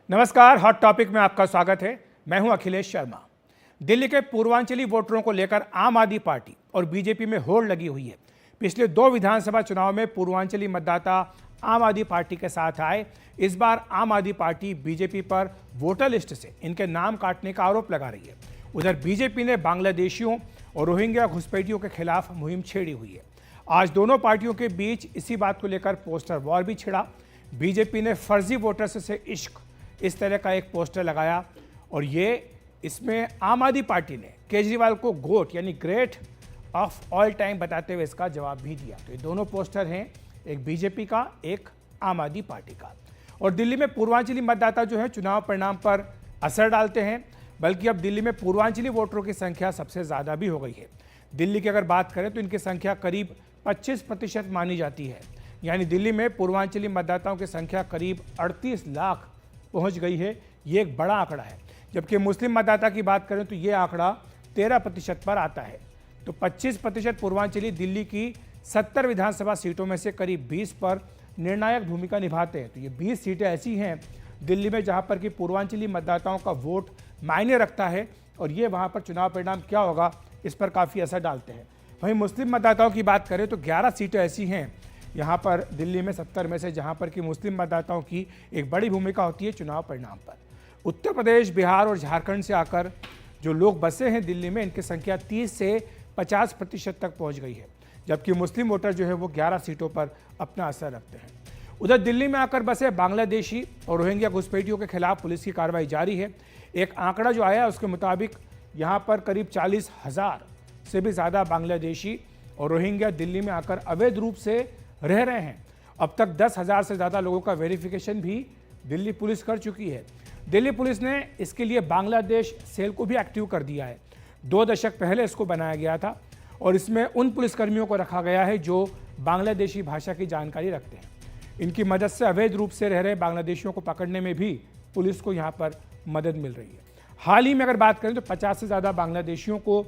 नमस्कार, hot topic में आपका स्वागत है। मैं हूं अखिलेश शर्मा। दिल्ली के पूर्वांचली वोटरों को लेकर आम आदमी पार्टी और बीजेपी में होड़ लगी हुई है। पिछले 2 विधानसभा चुनाव में पूर्वांचली मतदाता आम आदमी पार्टी के साथ आए। इस बार आम आदमी पार्टी बीजेपी पर वोटर लिस्ट से इनके नाम काटने का आरोप लगा रही है। उधर बीजेपी ने बांग्लादेशियों और रोहिंग्या घुसपैठियों के खिलाफ मुहिम छेड़ी हुई है। आज दोनों पार्टियों के बीच इसी बात को लेकर पोस्टर वॉर भी छिड़ा। बीजेपी ने फर्जी वोटर्स से इश्क, इस तरह का एक पोस्टर लगाया और इसमें आम आदमी पार्टी ने केजरीवाल को गोट यानी ग्रेट ऑफ ऑल टाइम बताते हुए इसका जवाब भी दिया। तो ये दोनों पोस्टर हैं, एक बीजेपी का, एक आम आदमी पार्टी का। और दिल्ली में पूर्वांचली मतदाता जो है चुनाव परिणाम पर असर डालते हैं, बल्कि अब दिल्ली में पूर्वांचली वोटरों की संख्या सबसे ज़्यादा भी हो गई है। दिल्ली की अगर बात करें तो इनकी संख्या करीब 25% मानी जाती है। यानी दिल्ली में पूर्वांचली मतदाताओं की संख्या करीब 38 लाख पहुंच गई है। ये एक बड़ा आंकड़ा है। जबकि मुस्लिम मतदाता की बात करें तो ये आंकड़ा 13% पर आता है। तो 25% पूर्वांचली दिल्ली की 70 विधानसभा सीटों में से करीब 20 पर निर्णायक भूमिका निभाते हैं। तो ये 20 सीटें ऐसी हैं दिल्ली में जहां पर कि पूर्वांचली मतदाताओं का वोट मायने रखता है और ये वहां पर चुनाव परिणाम क्या होगा इस पर काफ़ी असर डालते हैं। वहीं मुस्लिम मतदाताओं की बात करें तो 11 सीटें ऐसी हैं यहाँ पर दिल्ली में 70 में से जहाँ पर कि मुस्लिम मतदाताओं की एक बड़ी भूमिका होती है चुनाव परिणाम पर। उत्तर प्रदेश, बिहार और झारखंड से आकर जो लोग बसे हैं दिल्ली में, इनकी संख्या 30 से 50% तक पहुँच गई है। जबकि मुस्लिम वोटर जो है वो 11 सीटों पर अपना असर रखते हैं। उधर दिल्ली में आकर बसे बांग्लादेशी और रोहिंग्या घुसपैठियों के खिलाफ पुलिस की कार्रवाई जारी है। एक आंकड़ा जो आया उसके मुताबिक यहाँ पर करीब 40,000 से भी ज़्यादा बांग्लादेशी और रोहिंग्या दिल्ली में आकर अवैध रूप से रह रहे हैं। अब तक 10,000 से ज़्यादा लोगों का वेरिफिकेशन भी दिल्ली पुलिस कर चुकी है। दिल्ली पुलिस ने इसके लिए बांग्लादेश सेल को भी एक्टिव कर दिया है। 2 दशक पहले इसको बनाया गया था और इसमें उन पुलिसकर्मियों को रखा गया है जो बांग्लादेशी भाषा की जानकारी रखते हैं। इनकी मदद से अवैध रूप से रह रहे बांग्लादेशियों को पकड़ने में भी पुलिस को यहाँ पर मदद मिल रही है। हाल ही में अगर बात करें तो 50 से ज़्यादा बांग्लादेशियों को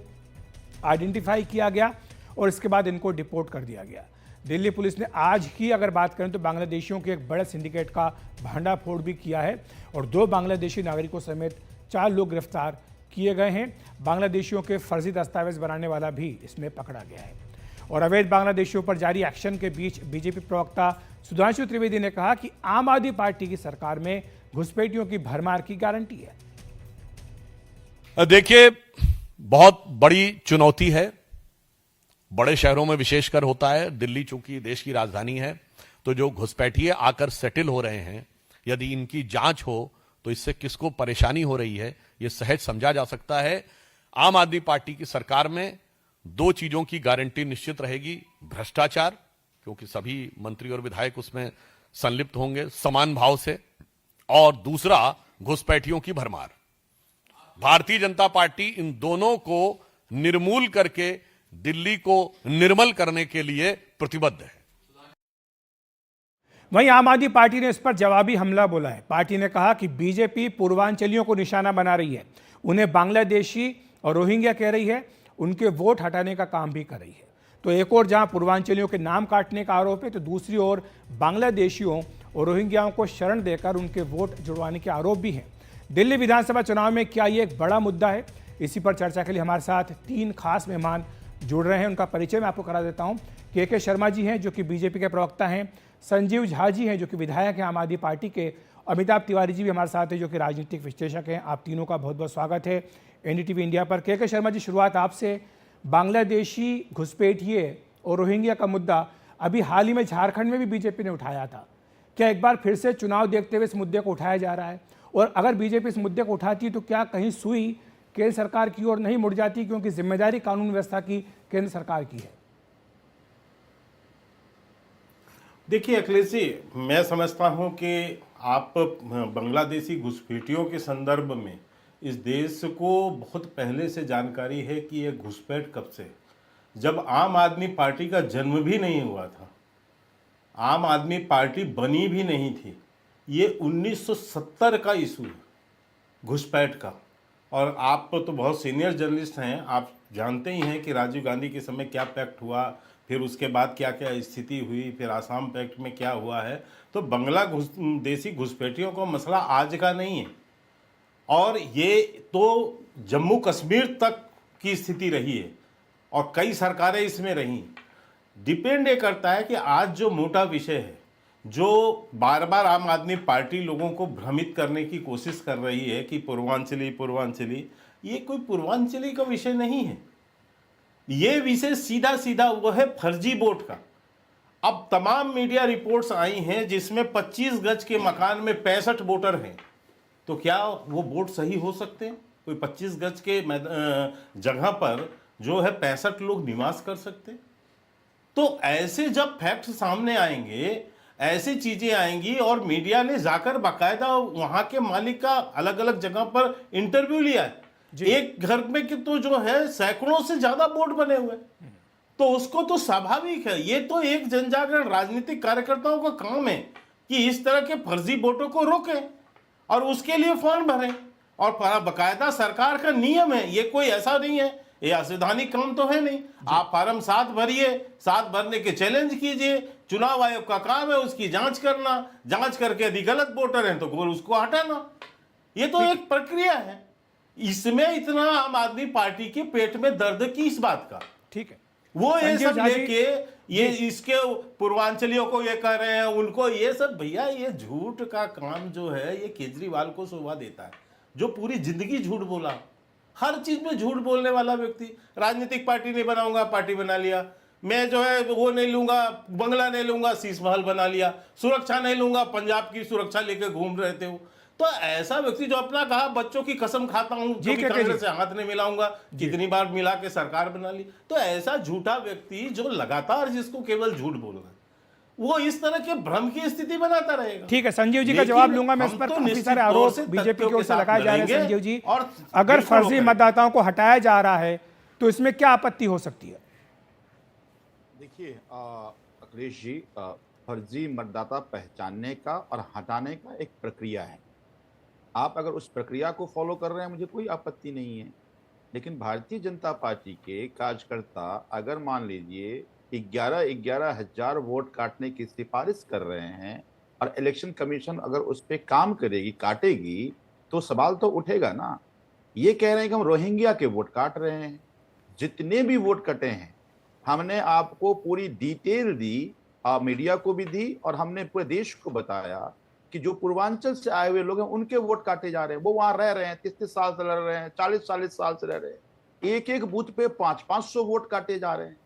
आइडेंटिफाई किया गया और इसके बाद इनको डिपोर्ट कर दिया गया। दिल्ली पुलिस ने आज की अगर बात करें तो बांग्लादेशियों के एक बड़े सिंडिकेट का भांडाफोड़ भी किया है और 2 बांग्लादेशी नागरिकों समेत 4 लोग गिरफ्तार किए गए हैं। बांग्लादेशियों के फर्जी दस्तावेज बनाने वाला भी इसमें पकड़ा गया है। और अवैध बांग्लादेशियों पर जारी एक्शन के बीच बीजेपी प्रवक्ता सुधांशु त्रिवेदी ने कहा कि आम आदमी पार्टी की सरकार में घुसपैठियों की भरमार की गारंटी है। देखिए, बहुत बड़ी चुनौती है, बड़े शहरों में विशेषकर होता है। दिल्ली चूंकि देश की राजधानी है, तो जो घुसपैठिए आकर सेटल हो रहे हैं, यदि इनकी जांच हो तो इससे किसको परेशानी हो रही है यह सहज समझा जा सकता है। आम आदमी पार्टी की सरकार में 2 चीजों की गारंटी निश्चित रहेगी। भ्रष्टाचार, क्योंकि सभी मंत्री और विधायक उसमें संलिप्त होंगे समान भाव से, और दूसरा घुसपैठियों की भरमार। भारतीय जनता पार्टी इन दोनों को निर्मूल करके दिल्ली को निर्मल करने के लिए प्रतिबद्ध है। वहीं आम आदमी पार्टी ने इस पर जवाबी हमला बोला है। पार्टी ने कहा कि बीजेपी पूर्वांचलियों को निशाना बना रही है, उन्हें बांग्लादेशी और रोहिंग्या कह रही है, उनके वोट हटाने का काम भी कर रही है। तो एक और जहां पूर्वांचलियों के नाम काटने का आरोप है, तो दूसरी ओर बांग्लादेशियों और रोहिंग्याओं को शरण देकर उनके वोट जुड़वाने के आरोप भी हैं। दिल्ली विधानसभा चुनाव में क्या ये एक बड़ा मुद्दा है? इसी पर चर्चा के लिए हमारे साथ 3 खास मेहमान जुड़ रहे हैं। उनका परिचय मैं आपको करा देता हूं। के शर्मा जी हैं जो कि बीजेपी के प्रवक्ता हैं, संजीव झा जी हैं जो कि विधायक हैं आम आदमी पार्टी के, अमिताभ तिवारी जी भी हमारे साथ हैं जो कि राजनीतिक विश्लेषक हैं। आप तीनों का बहुत बहुत स्वागत है एनडीटीवी इंडिया पर। के शर्मा जी, शुरुआत आपसे। बांग्लादेशी घुसपैठिए और रोहिंग्या का मुद्दा अभी हाल ही में झारखंड में भी बीजेपी ने उठाया था। क्या एक बार फिर से चुनाव देखते हुए इस मुद्दे को उठाया जा रहा है? और अगर बीजेपी इस मुद्दे को उठाती है तो क्या कहीं सुई केंद्र सरकार की ओर नहीं मुड़ जाती, क्योंकि जिम्मेदारी कानून व्यवस्था की केंद्र सरकार की है? देखिए अखिलेश जी, मैं समझता हूं कि आप बांग्लादेशी घुसपैठियों के संदर्भ में इस देश को बहुत पहले से जानकारी है कि यह घुसपैठ कब से, जब आम आदमी पार्टी का जन्म भी नहीं हुआ था, आम आदमी पार्टी बनी भी नहीं थी। ये 1970 का इशू है घुसपैठ का। और आप तो बहुत सीनियर जर्नलिस्ट हैं, आप जानते ही हैं कि राजीव गांधी के समय क्या पैक्ट हुआ, फिर उसके बाद क्या क्या स्थिति हुई, फिर आसाम पैक्ट में क्या हुआ है। तो देसी घुसपैठियों का मसला आज का नहीं है, और ये तो जम्मू कश्मीर तक की स्थिति रही है और कई सरकारें इसमें रही। डिपेंड ये करता है कि आज जो मोटा विषय है, जो बार बार आम आदमी पार्टी लोगों को भ्रमित करने की कोशिश कर रही है कि पूर्वांचली पूर्वांचली, ये कोई पूर्वांचली का विषय नहीं है। ये विषय सीधा सीधा वो है फर्जी वोट का। अब तमाम मीडिया रिपोर्ट्स आई हैं जिसमें 25 गज के मकान में 65 वोटर हैं, तो क्या वो वोट सही हो सकते हैं? कोई 25 गज के जगह पर जो है 65 लोग निवास कर सकते हैं? तो ऐसे जब फैक्ट सामने आएंगे, ऐसी चीजें आएंगी, और मीडिया ने जाकर बाकायदा वहां के मालिक का अलग अलग जगह पर इंटरव्यू लिया है, एक घर में कि तो जो है सैकड़ों से ज्यादा बोर्ड बने हुए, तो उसको तो स्वाभाविक है। ये तो एक जनजागरण राजनीतिक कार्यकर्ताओं का काम है कि इस तरह के फर्जी वोटों को रोकें और उसके लिए फॉर्म भरें, और बाकायदा सरकार का नियम है। ये कोई ऐसा नहीं है, ये असंवैधानिक काम तो है नहीं। आप फार्म 7 भरिए, 7 भरने के चैलेंज कीजिए, चुनाव आयोग का काम है उसकी जांच करना, जांच करके यदि गलत वोटर है तो उसको हटाना। ये तो एक प्रक्रिया है। इसमें इतना आम आदमी पार्टी के पेट में दर्द की इस बात का, ठीक है, वो ये संजीव सब झा जी- लेके ये इसके पूर्वांचलियों को ये कह रहे हैं, उनको ये सब, भैया ये झूठ का काम जो है ये केजरीवाल को शोभा देता है, जो पूरी जिंदगी झूठ बोला, हर चीज में झूठ बोलने वाला व्यक्ति। राजनीतिक पार्टी नहीं बनाऊंगा, पार्टी बना लिया। मैं जो है वो नहीं लूंगा, बंगला नहीं लूंगा, शीश महल बना लिया। सुरक्षा नहीं लूंगा, पंजाब की सुरक्षा लेके घूम रहे थे। तो ऐसा व्यक्ति जो अपना कहा बच्चों की कसम खाता हूं, जी, कभी कांग्रेस से हाथ नहीं मिलाऊंगा, कितनी बार मिला के सरकार बना ली। तो ऐसा झूठा व्यक्ति जो लगातार जिसको केवल झूठ बोल रहा है, वो इस तरह के भ्रम की स्थिति बनाता रहेगा। ठीक है, संजीव जी का लेकिन जवाब लूंगा मैं। इस हम पर तो काफी निश्चित सारे तौर आरोप से बीजेपी की तथ्यों ओर के से साथ लगाए जा रहे हैं। लड़ेंगे संजीव जी, और अगर बिल्कुल फर्जी रोकेंगे। मतदाताओं को हटाया जा रहा है तो इसमें क्या आपत्ति हो सकती है? देखिए अखिलेश जी, फर्जी मतदाता पहचानने का और हटाने का एक प्रक्रिया है। आप अगर उस प्रक्रिया को फॉलो कर रहे हैं, मुझे कोई आपत्ति नहीं है। लेकिन भारतीय जनता पार्टी के कार्यकर्ता अगर मान लीजिए 11 हजार वोट काटने की सिफारिश कर रहे हैं और इलेक्शन कमीशन अगर उस पर काम करेगी, काटेगी, तो सवाल तो उठेगा ना। ये कह रहे हैं कि हम रोहिंग्या के वोट काट रहे हैं। जितने भी वोट कटे हैं हमने आपको पूरी डिटेल दी, मीडिया को भी दी, और हमने पूरे देश को बताया कि जो पूर्वांचल से आए हुए लोग हैं उनके वोट काटे जा रहे हैं। वो वहां रह रहे हैं, 33 साल से रह रहे हैं, 40 साल से रह रहे हैं। एक एक बूथ पे 500 वोट काटे जा रहे हैं।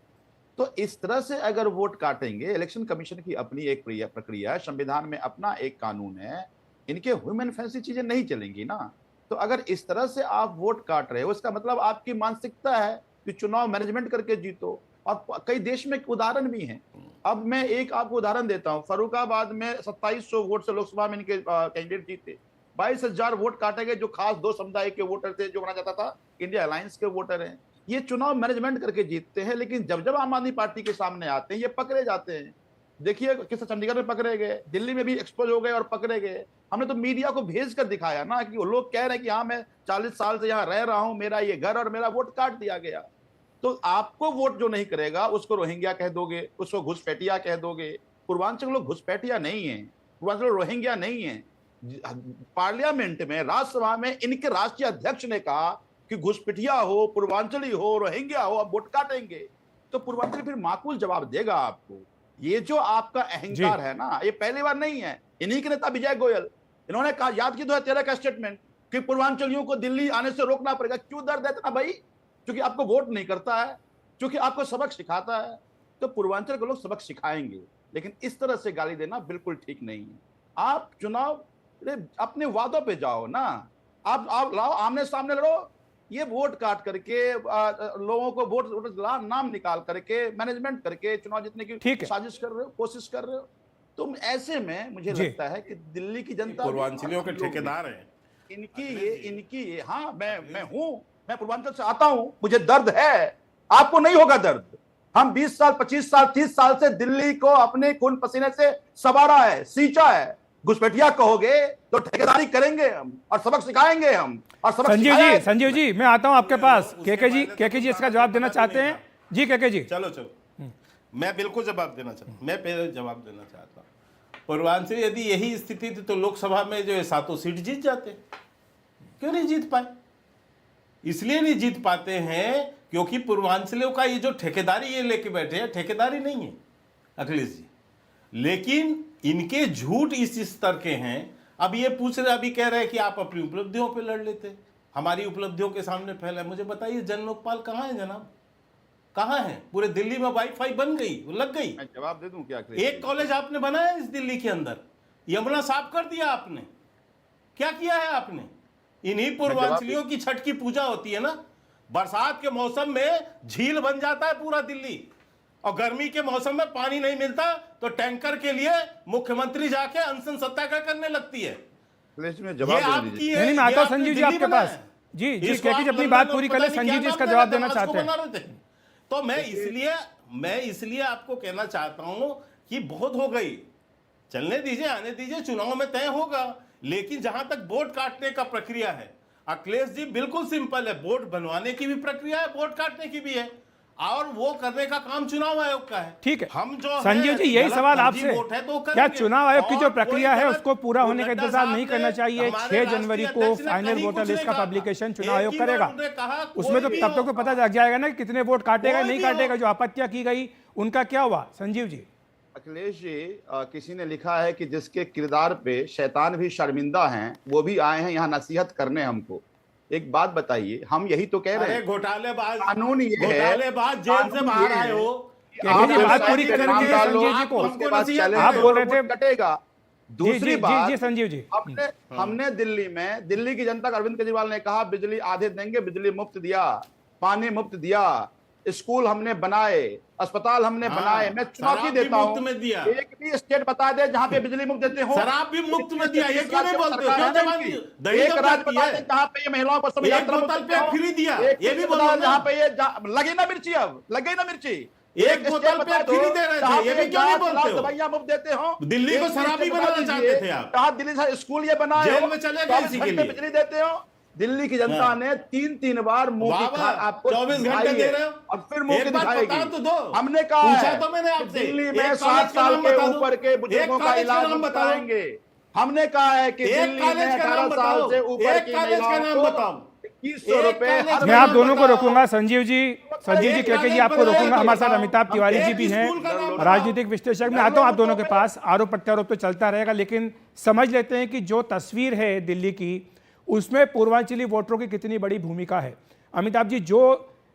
तो इस तरह से अगर वोट काटेंगे, इलेक्शन कमीशन की अपनी एक प्रक्रिया है, संविधान में अपना एक कानून है, इनके ह्यूमन फैंसी चीजें नहीं चलेंगी ना। तो अगर इस तरह से आप वोट काट रहे हो, इसका मतलब आपकी मानसिकता है कि चुनाव मैनेजमेंट करके जीतो। और कई देश में उदाहरण भी हैं। अब मैं एक आपको उदाहरण देता हूं। फर्रुखाबाद में 2700 वोट से लोकसभा में इनके कैंडिडेट जीते। 22,000 वोट काटे गए जो खास 2 समुदाय के वोटर थे, जो माना जाता था इंडिया अलायंस के वोटर हैं। ये चुनाव मैनेजमेंट करके जीतते हैं, लेकिन जब जब आम आदमी पार्टी के सामने आते हैं ये पकड़े जाते हैं। देखिए किस चंडीगढ़ में पकड़े गए, दिल्ली में भी एक्सपोज हो गए और पकड़े गए। हमने तो मीडिया को भेज कर दिखाया ना कि वो लोग कह रहे हैं कि हाँ मैं 40 साल से यहाँ रह रहा हूं, मेरा ये घर और मेरा वोट काट दिया गया। तो आपको वोट जो नहीं करेगा उसको रोहिंग्या कह दोगे, उसको घुसपैठिया कह दोगे। पूर्वांचल लोग घुसपैठिया नहीं है, पूर्वांचल रोहिंग्या नहीं है। पार्लियामेंट में, राज्यसभा में इनके राष्ट्रीय अध्यक्ष ने कहा कि घुसपैठिया हो, पूर्वांचली हो, रोहिंग्या हो, अब वोट काटेंगे। तो पूर्वांचल फिर माकूल जवाब देगा आपको। ये जो आपका अहंकार है ना, ये पहली बार नहीं है। इन्हीं के नेता विजय गोयल, इन्होंने कहा, याद की 2013 का स्टेटमेंट कि पूर्वांचलियों को दिल्ली आने से रोकना पड़ेगा। क्यों दर्द है इतना भाई? क्योंकि आपको वोट नहीं करता है, क्योंकि आपको सबक सिखाता है। तो पूर्वांचल के लोग सबक सिखाएंगे, लेकिन इस तरह से गाली देना बिल्कुल ठीक नहीं है। आप चुनाव अपने वादों पे जाओ ना, आप लाओ, आमने सामने लड़ो। ये वोट काट करके लोगों को वोट नाम निकाल करके मैनेजमेंट करके चुनाव जीतने की साजिश कर रहे हो, कोशिश कर रहे हो। तुम ऐसे में मुझे लगता है कि दिल्ली की जनता पूर्वांचलियों के ठेकेदार हैं इनकी ये हाँ, मैं हूं, मैं पूर्वांचल से आता हूं, मुझे दर्द है। आपको नहीं होगा दर्द। हम 20 साल, 25 साल, 30 साल से दिल्ली को अपने खून पसीने से सवारा है, सींचा है। घुसपैठिया कहोगे तो ठेकेदारी करेंगे हम और सबक सिखाएंगे हम। और सबक संजीव जी मैं आता हूं आपके पास। केके जी इसका जवाब देना चाहते हैं? जी केके जी, चलो मैं बिल्कुल जवाब देना चाहता हूँ। मैं पहले जवाब देना चाहता हूँ। पूर्वांचल यदि यही स्थिति थी तो लोकसभा में जो है 7 सीट जीत जाते, क्यों नहीं जीत पाए? इसलिए नहीं जीत पाते हैं क्योंकि पूर्वांचलियों का ये जो ठेकेदारी ये लेके बैठे हैं, ठेकेदारी नहीं है अखिलेश जी, लेकिन इनके झूठ इस स्तर के हैं। अब ये पूछ रहे, अभी कह रहे हैं कि आप अपनी उपलब्धियों पे लड़ लेते, हमारी उपलब्धियों के सामने फैला। मुझे बताइए जन लोकपाल कहाँ है जनाब, कहाँ है? पूरे दिल्ली में वाईफाई बन गई, लग गई। मैं जवाब दे दूं क्या? एक कॉलेज आपने बनाया इस दिल्ली के अंदर, यमुना साफ कर दिया आपने, क्या किया है आपने? इन्हीं पूर्वांचलियों की छठ की पूजा होती है ना, बरसात के मौसम में झील बन जाता है पूरा दिल्ली, और गर्मी के मौसम में पानी नहीं मिलता तो टैंकर के लिए मुख्यमंत्री जाके अनशन सत्याग्रह करने लगती है। में ये आपकी है, नहीं, मैं आता ये हूं संजीव जी आपके बना पास। है। जी जी, इसको केके जी आप अपनी लंदन बात और पूरी कर पता ले, नहीं संजीव क्या जी इसका नाम जवाब देते देना हैं, चाहते बना हैं। रहे थे। तो मैं इसलिए आपको कहना चाहता हूं कि बहुत हो गई, चलने दीजिए, आने दीजिए, चुनाव में तय होगा। लेकिन जहां तक वोट काटने का प्रक्रिया है अखिलेश जी, बिल्कुल सिंपल है। वोट बनवाने की भी प्रक्रिया है, वोट काटने की भी है, और वो करने का काम चुनाव आयोग का है। ठीक है, हम जो संजीव जी यही सवाल आपसे, क्या चुनाव आयोग की जो प्रक्रिया है उसको पूरा होने का इंतजार नहीं करना चाहिए? 6 जनवरी को फाइनल वोटर लिस्ट का पब्लिकेशन चुनाव आयोग करेगा, उसमें तो तब तक तो पता लग जाएगा ना कि कितने वोट काटेगा नहीं काटेगा। जो आपत्तियां की गई उनका क्या हुआ संजीव जी? अखिलेश जी, किसी ने लिखा है कि जिसके किरदार पे शैतान भी शर्मिंदा हैं, वो भी आए हैं यहाँ नसीहत करने हमको। एक बात बताइए, हम यही तो कह रहे हैं, घोटालेबाज, कानून ये है, घोटालेबाज जेल से बाहर आए हो। केके जी बात पूरी करेंगे संजीव जी को, आप बोल रहे थे कटेगा। दूसरी बात, जी संजीव जी, हमने दिल्ली की जनता को अरविंद केजरीवाल ने कहा बिजली आधे देंगे, बिजली मुफ्त दिया, पानी मुफ्त दिया, स्कूल हमने बनाए, अस्पताल हमने बनाए। मैं चुनौती देता हूं, एक भी स्टेट बता दे जहां पे बिजली मुफ्त देते हो। शराब भी मुफ्त में दिया, ये क्यों नहीं बोलते हो? एक राज्य बता दे जहां पे ये महिलाओं को सब यात्रा बोतल पे फ्री दिया, ये भी बता जहां पे ये लगे ना मिर्ची, अब लगे ना मिर्ची। एक बोतल पे फ्री दे रहे थे, ये भी क्यों नहीं बोलते हो? दवाइयां मुफ्त देते हो। दिल्ली को शराबी बनाना चाहते थे आप, कहा दिल्ली से स्कूल ये बनाए, जेल में चले गए इसी के लिए। बिजली देते हो। दिल्ली की जनता ने 3 बार मुंह की आपको 24 घंटे दे रहे हो, और फिर मुंह की दिखाएगी। तो दो। हमने कहा है तो मैंने आपसे दिल्ली में 7 साल के ऊपर के बुजुर्गों का इलाज बताएंगे। हमने कहा है कि दिल्ली में 18 साल से ऊपर की महिलाओं को 2100 रुपए। मैं आप दोनों को रोकूंगा, संजीव जी केके जी आपको रोकूंगा। हमारे साथ अमिताभ तिवारी जी भी हैं, राजनीतिक विश्लेषक। मैं आता हूं आप दोनों के पास, आरोप प्रत्यारोप तो चलता रहेगा, लेकिन समझ लेते हैं कि जो तस्वीर है दिल्ली की, उसमें पूर्वांचली वोटरों की कितनी बड़ी भूमिका है। अमिताभ जी, जो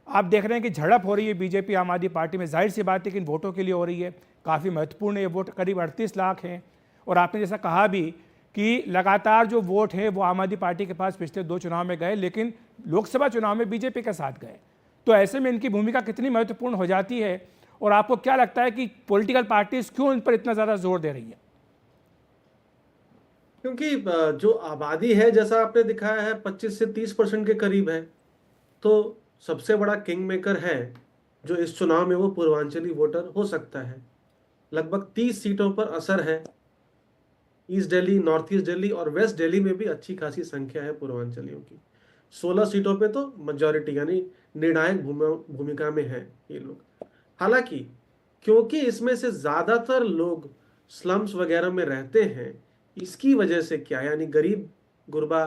आप देख रहे हैं कि झड़प हो रही है बीजेपी आम आदमी पार्टी में, जाहिर सी बात है कि वोटों के लिए हो रही है, काफ़ी महत्वपूर्ण है ये वोट, करीब 38 लाख हैं। और आपने जैसा कहा भी कि लगातार जो वोट है वो आम आदमी पार्टी के पास पिछले 2 चुनाव में गए, लेकिन लोकसभा चुनाव में बीजेपी के साथ गए। तो ऐसे में इनकी भूमिका कितनी महत्वपूर्ण हो जाती है, और आपको क्या लगता है कि पॉलिटिकल पार्टीज क्यों इन पर इतना ज़्यादा जोर दे रही है? क्योंकि जो आबादी है, जैसा आपने दिखाया है, 25 से 30% के करीब है, तो सबसे बड़ा किंग मेकर है जो इस चुनाव में वो पूर्वांचली वोटर हो सकता है। लगभग 30 सीटों पर असर है। East Delhi, north east Delhi और वेस्ट दिल्ली में भी अच्छी खासी संख्या है पूर्वांचलियों की। 16 सीटों पे तो मेजॉरिटी यानी निर्णायक भूमिका में है ये लोग। हालांकि क्योंकि इसमें से ज्यादातर लोग स्लम्स वगैरह में रहते हैं, इसकी वजह से क्या, यानी गरीब गुरबा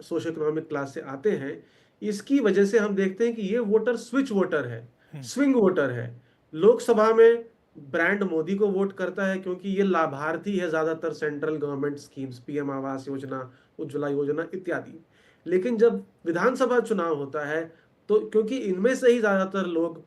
सोशो इकोनॉमिक क्लास से आते हैं, इसकी वजह से हम देखते हैं कि ये वोटर स्विच वोटर है, स्विंग वोटर है। लोकसभा में ब्रांड मोदी को वोट करता है क्योंकि ये लाभार्थी है ज्यादातर central government schemes, PM Awas Yojana, Ujjwala योजना इत्यादि। लेकिन जब विधानसभा चुनाव होता है तो क्योंकि इनमें से ही ज्यादातर लोग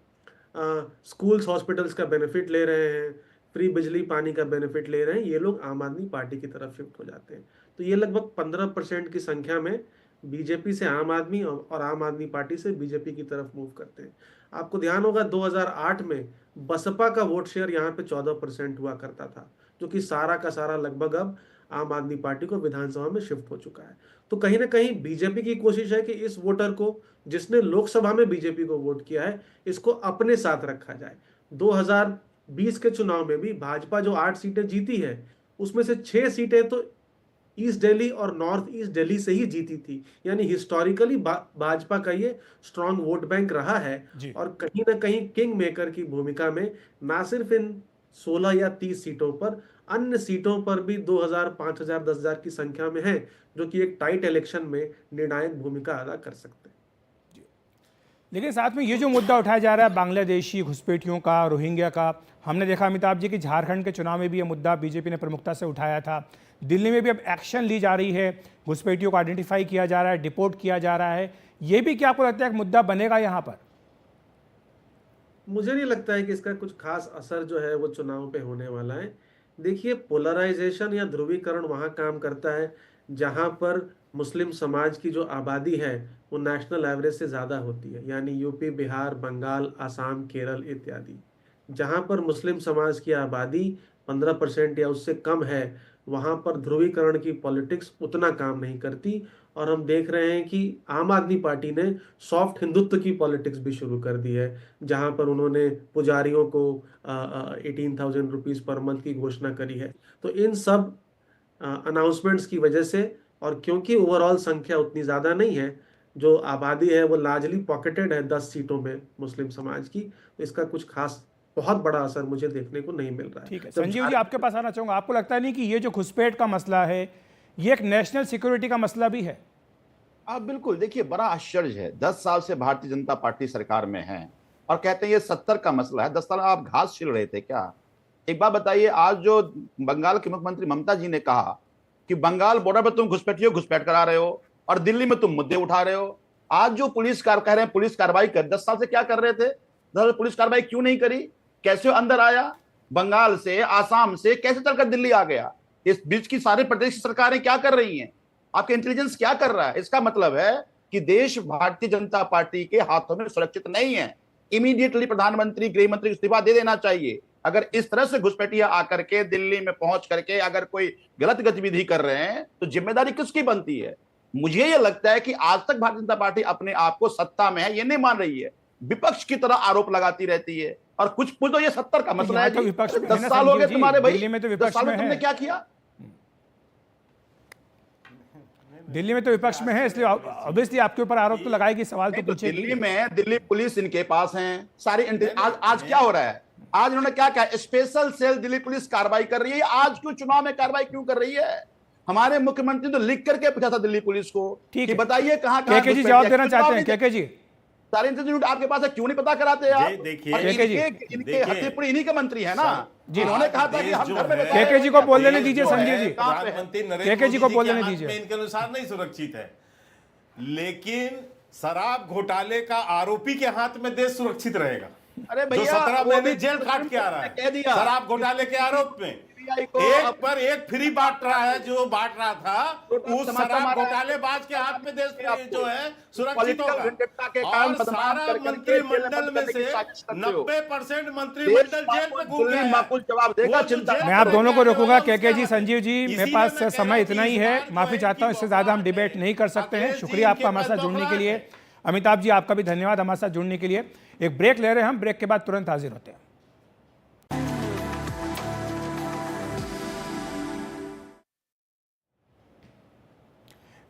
स्कूल्स हॉस्पिटल्स का बेनिफिट ले रहे हैं, फ्री बिजली पानी का बेनिफिट ले रहे हैं, ये लोग आम आदमी पार्टी की तरफ शिफ्ट हो जाते हैं। तो ये लगभग 15% की संख्या में बीजेपी से आम आदमी और आम आदमी पार्टी से बीजेपी की तरफ मूव करते हैं। आपको ध्यान होगा 2008 में बसपा का वोट शेयर यहाँ पे 14% हुआ करता था, जो कि सारा का सारा लगभग अब आम आदमी पार्टी को विधानसभा में शिफ्ट हो चुका है। तो कहीं ना कहीं बीजेपी की कोशिश है कि इस वोटर को, जिसने लोकसभा में बीजेपी को वोट किया है, इसको अपने साथ रखा जाए। 2020 के चुनाव में भी भाजपा जो 8 सीटें जीती है, उसमें से 6 सीटें तो ईस्ट दिल्ली और नॉर्थ ईस्ट दिल्ली से ही जीती थी। यानी हिस्टोरिकली भाजपा का ये स्ट्रांग वोट बैंक रहा है जी। और कहीं ना कहीं किंग मेकर की भूमिका में ना सिर्फ इन 16 या 30 सीटों पर, अन्य सीटों पर भी 2000, 5000, 10,000 की संख्या में है, जो कि एक टाइट इलेक्शन में निर्णायक भूमिका अदा कर सकते हैं। लेकिन साथ में ये जो मुद्दा उठाया जा रहा है बांग्लादेशी घुसपैठियों का, रोहिंग्या का, हमने देखा अमिताभ जी कि झारखंड के चुनाव में भी ये मुद्दा बीजेपी ने प्रमुखता से उठाया था। दिल्ली में भी अब एक्शन ली जा रही है, घुसपैठियों को आइडेंटिफाई किया जा रहा है, डिपोर्ट किया जा रहा है। ये भी क्या आपको लगता है एक मुद्दा बनेगा यहाँ पर? मुझे नहीं लगता है कि इसका कुछ खास असर जो है वो चुनाव पे होने वाला है। देखिए, पोलराइजेशन या ध्रुवीकरण वहाँ काम करता है जहाँ पर मुस्लिम समाज की जो आबादी है वो नेशनल एवरेज से ज़्यादा होती है, यानी यूपी, बिहार, बंगाल, असम, केरल इत्यादि। जहाँ पर मुस्लिम समाज की आबादी 15% या उससे कम है, वहाँ पर ध्रुवीकरण की पॉलिटिक्स उतना काम नहीं करती। और हम देख रहे हैं कि आम आदमी पार्टी ने सॉफ्ट हिंदुत्व की पॉलिटिक्स भी शुरू कर दी है, जहां पर उन्होंने पुजारियों को 18,000 रुपीज पर मंथ की घोषणा करी है। तो इन सब अनाउंसमेंट्स की वजह से, और क्योंकि ओवरऑल संख्या उतनी ज़्यादा नहीं है, जो आबादी है वो लार्जली पॉकेटेड है 10 सीटों में मुस्लिम समाज की, तो इसका कुछ खास बहुत बड़ा असर मुझे देखने को नहीं मिल रहा है। ठीक है, जब संजीव जी आपके पास आना चाहूँगा। आपको लगता नहीं कि ये जो घुसपैठ का मसला है ये एक नेशनल सिक्योरिटी का मसला भी है? आप बिल्कुल देखिए, बड़ा आश्चर्य है, 10 साल से भारतीय जनता पार्टी सरकार में है और कहते हैं ये 70 का मसला है। 10 साल आप घास छिल रहे थे क्या? एक बात बताइए, आज जो बंगाल की मुख्यमंत्री ममता जी ने कहा कि बंगाल बॉर्डर पर तुम घुसपैठ करा रहे हो और दिल्ली में तुम मुद्दे उठा रहे हो। आज जो कह रहे हैं पुलिस कार्रवाई कर, 10 साल से क्या कर रहे थे? 10 साल पुलिस कार्रवाई क्यों नहीं करी? कैसे अंदर आया? बंगाल से, आसाम से कैसे चलकर दिल्ली आ गया? इस बीच की सारे प्रदेश की सरकारें क्या कर रही हैं? आपके इंटेलिजेंस क्या कर रहा है? इसका मतलब है कि देश भारतीय जनता पार्टी के हाथों में सुरक्षित नहीं है। इमीडिएटली प्रधानमंत्री, गृह मंत्री इस्तीफा दे देना चाहिए। अगर इस तरह से घुसपैठिया आकर के दिल्ली में पहुंच करके अगर कोई गलत गतिविधि कर रहे हैं तो जिम्मेदारी किसकी बनती है? मुझे यह लगता है कि आज तक भारतीय जनता पार्टी अपने आप को सत्ता में है ये नहीं मान रही है, विपक्ष की तरह आरोप लगाती रहती है। और कुछ तो ये 70 का मसला है। तो विपक्ष में 10 साल हो गए तुम्हारे भाई, दिल्ली में तो 10 विपक्ष साल में में तुमने है। क्या किया? दिल्ली में तो विपक्ष में है, इसलिए ऑब्वियसली आपके ऊपर आरोप तो लगाएगी, सवाल तो तो पूछेगी। दिल्ली में दिल्ली पुलिस इनके पास है सारी आज क्या हो रहा है? आज इन्होंने क्या कहा? स्पेशल सेल दिल्ली पुलिस कार्रवाई कर रही है। आज क्यों चुनाव में कार्रवाई क्यों कर रही है? हमारे मुख्यमंत्री तो लिख करके पूछा था दिल्ली पुलिस को कि बताइए कहां कहां केके जी जवाब देना चाहते हैं। केके जी, सारे इंस्टीट्यूट आपके पास है, क्यों नहीं पता कराते आप? देखिए, और केके जी, इनके हत्तेपुरी इन्हीं के मंत्री है ना जी। इन्होंने कहा था कि हम घर में बैठे केके जी को बोल देने दीजिए। संजीव जी, प्रधानमंत्री नरेंद्र केके जी को मोदी बोल के देने हाथ दीजिए। में इनके अनुसार नहीं सुरक्षित है, लेकिन शराब घोटाले का आरोपी के हाथ में देश सुरक्षित रहेगा। अरे जो भैया 17 वो महीने भी जेल काट के आ रहा कह है दिया शराब घोटाले के आरोप में, को एक पर एक फ्री बांट रहा है, जो बांट रहा था उस समाचार शराब मारा है। घोटालेबाज के हाथ में देश जो है सुरक्षित पॉलिटिकल वेंडेटा के कारण होगा। और बदनाम सारा कर करके मंत्रिमंडल में जेल से में साजिश करते हो। 90% मंत्रिमंडल जेल में घूम गया है। माकूल जवाब देगा, वो जो चिंता जेल मैं आप में दोनों को रहने रोकूंगा। वाला केके जी, उसका है। संजीव जी, मेरे इसीलिए पास मैं कह समय रहा हूं इतना ही कि है, इस बार माफी जो चाहता हूं, इससे ज्यादा हम डिबेट नहीं कर सकते हैं। अखिलेश शुक्रिया जी आपका हमारे साथ इनके जुड़ने के बदलाव लिए। अमिताभ जी आपका भी धन्यवाद हमारे साथ जुड़ने के लिए। एक ब्रेक ले रहे हैं हम, ब्रेक के बाद तुरंत हाजिर होते हैं।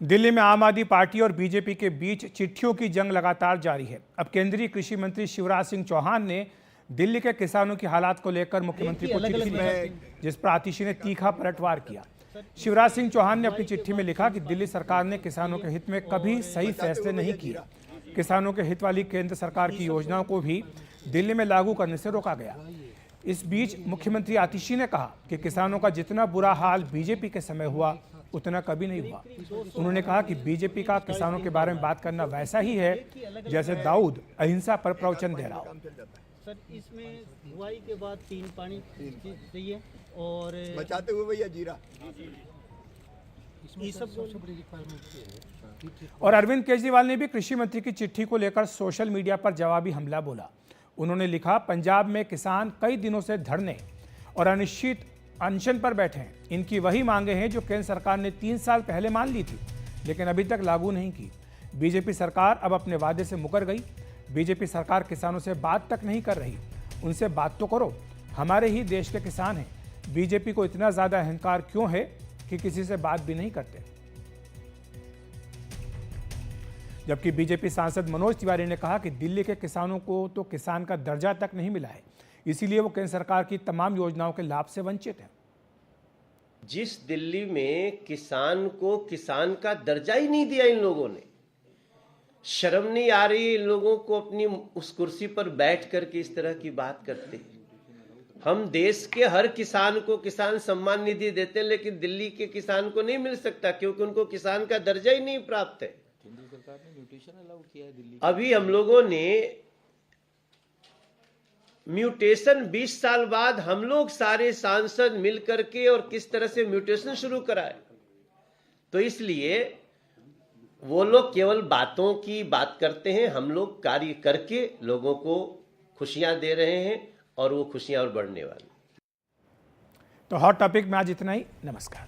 दिल्ली में आम आदमी पार्टी और बीजेपी के बीच चिट्ठियों की जंग लगातार जारी है। अब केंद्रीय कृषि मंत्री शिवराज सिंह चौहान ने दिल्ली के किसानों की हालात को लेकर मुख्यमंत्री को चिट्ठी लिखी, जिस पर आतिशी ने तीखा पलटवार किया। शिवराज सिंह चौहान ने अपनी चिट्ठी में लिखा कि दिल्ली सरकार ने किसानों के हित में कभी सही फैसले नहीं किए। किसानों के हित वाली केंद्र सरकार की योजनाओं को भी दिल्ली में लागू करने से रोका गया। इस बीच मुख्यमंत्री आतिशी ने कहा कि किसानों का जितना बुरा हाल बीजेपी के समय हुआ उतना कभी नहीं हुआ। उन्होंने कहा कि बीजेपी का किसानों के बारे में बात करना वैसा ही है जैसे दाऊद अहिंसा पर प्रवचन दे रहा हो। सर, इसमें बुआई के बाद 3 पानी चाहिए और बचाते हुए भैया जीरा, ये सब और अरविंद केजरीवाल ने भी कृषि मंत्री की चिट्ठी को लेकर सोशल मीडिया पर जवाबी हमला बोला। उन्होंने लिखा, पंजाब में किसान कई दिनों से धरने और अनिश्चित अनशन पर बैठे हैं। इनकी वही मांगे हैं जो केंद्र सरकार ने 3 साल पहले मान ली थी, लेकिन अभी तक लागू नहीं की। बीजेपी सरकार अब अपने वादे से मुकर गई। बीजेपी सरकार किसानों से बात तक नहीं कर रही। उनसे बात तो करो, हमारे ही देश के किसान हैं। बीजेपी को इतना ज़्यादा अहंकार क्यों है कि किसी से बात भी नहीं करते। जबकि बीजेपी सांसद मनोज तिवारी ने कहा कि दिल्ली के किसानों को तो किसान का दर्जा तक नहीं मिला है, इसीलिए वो केंद्र सरकार की तमाम योजनाओं के लाभ से वंचित हैं। जिस दिल्ली में किसान को किसान का दर्जा ही नहीं दिया इन लोगों ने, शर्म नहीं आ रही इन लोगों को अपनी उस कुर्सी पर बैठ करके इस तरह की बात करते हैं। हम देश के हर किसान को किसान सम्मान निधि देते हैं, लेकिन दिल्ली के किसान को नहीं मिल सकता क्योंकि उनको किसान का दर्जा ही नहीं प्राप्त है। केंद्र सरकार ने म्यूटेशन अलाउ किया है दिल्ली। अभी हम लोगों ने म्यूटेशन 20 साल बाद हम लोग सारे सांसद मिल करके और किस तरह से म्यूटेशन शुरू कराए, तो इसलिए वो लोग केवल बातों की बात करते हैं, हम लोग कार्य करके लोगों को खुशियां दे रहे हैं और वो खुशियां और बढ़ने वाली। तो हॉट टॉपिक में आज इतना ही। नमस्कार।